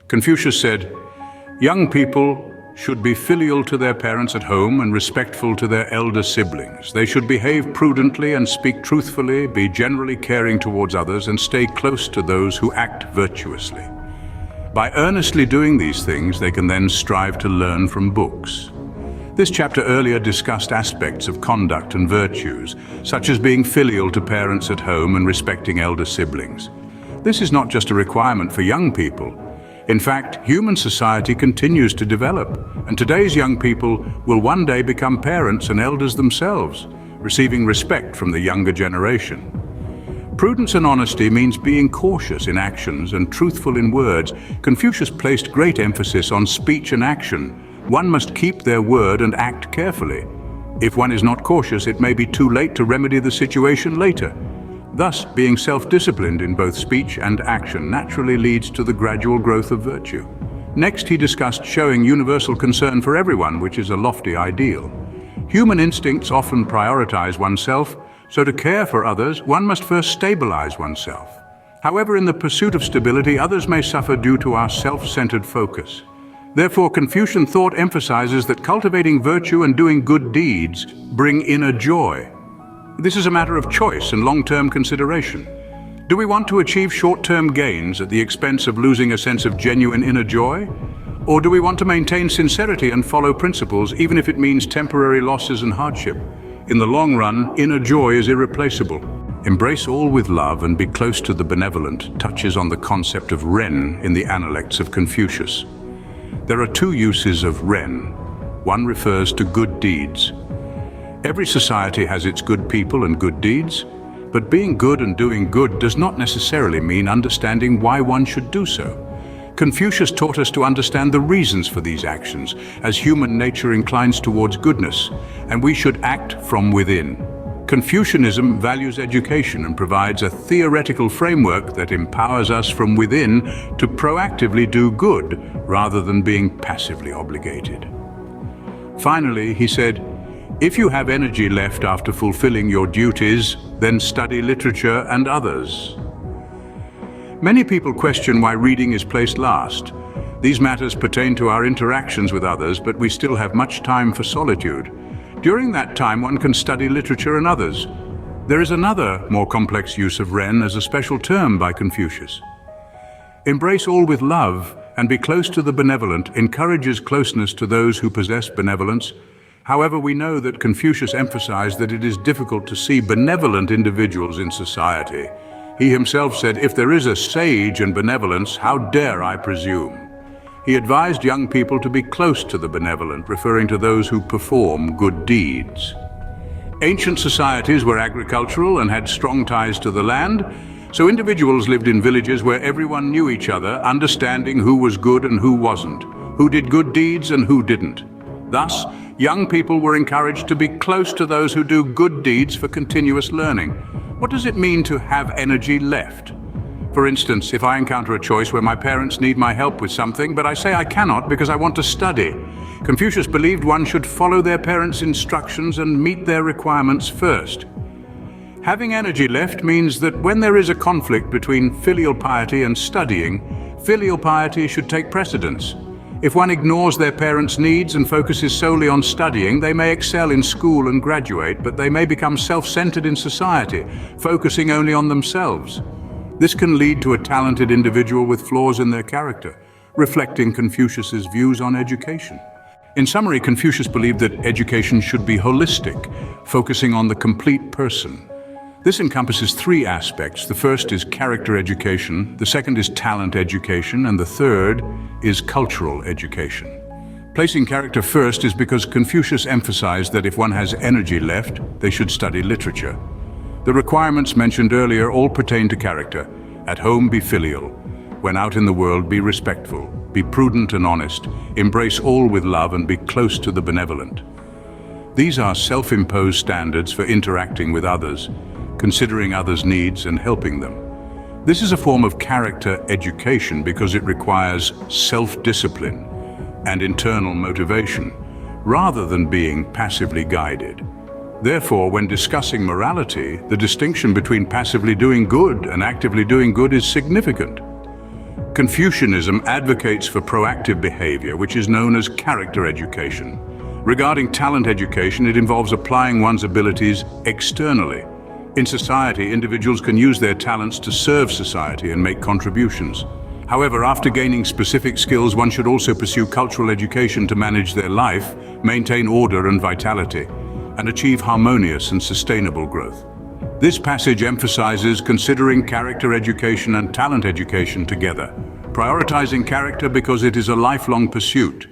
Confucius said, "Young people should be filial to their parents at home and respectful to their elder siblings. They should behave prudently and speak truthfully, be generally caring towards others, and stay close to those who act virtuously. By earnestly doing these things, they can then strive to learn from books." This chapter earlier discussed aspects of conduct and virtues, such as being filial to parents at home and respecting elder siblings. This is not just a requirement for young people. In fact, human society continues to develop, and today's young people will one day become parents and elders themselves, receiving respect from the younger generation. Prudence and honesty means being cautious in actions and truthful in words. Confucius placed great emphasis on speech and action. One must keep their word and act carefully. If one is not cautious, it may be too late to remedy the situation later. Thus, being self-disciplined in both speech and action naturally leads to the gradual growth of virtue. Next, he discussed showing universal concern for everyone, which is a lofty ideal. Human instincts often prioritize oneself, so to care for others, one must first stabilize oneself. However, in the pursuit of stability, others may suffer due to our self-centered focus. Therefore, Confucian thought emphasizes that cultivating virtue and doing good deeds bring inner joy. This is a matter of choice and long-term consideration. Do we want to achieve short-term gains at the expense of losing a sense of genuine inner joy? Or do we want to maintain sincerity and follow principles, even if it means temporary losses and hardship? In the long run, inner joy is irreplaceable. Embrace all with love and be close to the benevolent touches on the concept of Ren in the Analects of Confucius. There are two uses of Ren. One refers to good deeds. Every society has its good people and good deeds, but being good and doing good does not necessarily mean understanding why one should do so. Confucius taught us to understand the reasons for these actions, as human nature inclines towards goodness, and we should act from within. Confucianism values education and provides a theoretical framework that empowers us from within to proactively do good rather than being passively obligated. Finally, he said, "If you have energy left after fulfilling your duties, then study literature and others." Many people question why reading is placed last. These matters pertain to our interactions with others, but we still have much time for solitude. During that time, one can study literature and others. There is another, more complex use of Ren as a special term by Confucius. Embrace all with love and be close to the benevolent encourages closeness to those who possess benevolence. However, we know that Confucius emphasized that it is difficult to see benevolent individuals in society. He himself said, "If there is a sage in benevolence, how dare I presume?" He advised young people to be close to the benevolent, referring to those who perform good deeds. Ancient societies were agricultural and had strong ties to the land, so individuals lived in villages where everyone knew each other, understanding who was good and who wasn't, who did good deeds and who didn't. Thus, young people were encouraged to be close to those who do good deeds for continuous learning. What does it mean to have energy left? For instance, if I encounter a choice where my parents need my help with something, but I say I cannot because I want to study, Confucius believed one should follow their parents' instructions and meet their requirements first. Having energy left means that when there is a conflict between filial piety and studying, filial piety should take precedence. If one ignores their parents' needs and focuses solely on studying, they may excel in school and graduate, but they may become self-centered in society, focusing only on themselves. This can lead to a talented individual with flaws in their character, reflecting Confucius's views on education. In summary, Confucius believed that education should be holistic, focusing on the complete person. This encompasses three aspects. The first is character education, the second is talent education, and the third is cultural education. Placing character first is because Confucius emphasized that if one has energy left, they should study literature. The requirements mentioned earlier all pertain to character. At home, be filial. When out in the world, be respectful. Be prudent and honest. Embrace all with love and be close to the benevolent. These are self-imposed standards for interacting with others, considering others' needs and helping them. This is a form of character education because it requires self-discipline and internal motivation, rather than being passively guided. Therefore, when discussing morality, the distinction between passively doing good and actively doing good is significant. Confucianism advocates for proactive behavior, which is known as character education. Regarding talent education, it involves applying one's abilities externally. In society, individuals can use their talents to serve society and make contributions. However, after gaining specific skills, one should also pursue cultural education to manage their life, maintain order and vitality, and achieve harmonious and sustainable growth. This passage emphasizes considering character education and talent education together, prioritizing character because it is a lifelong pursuit,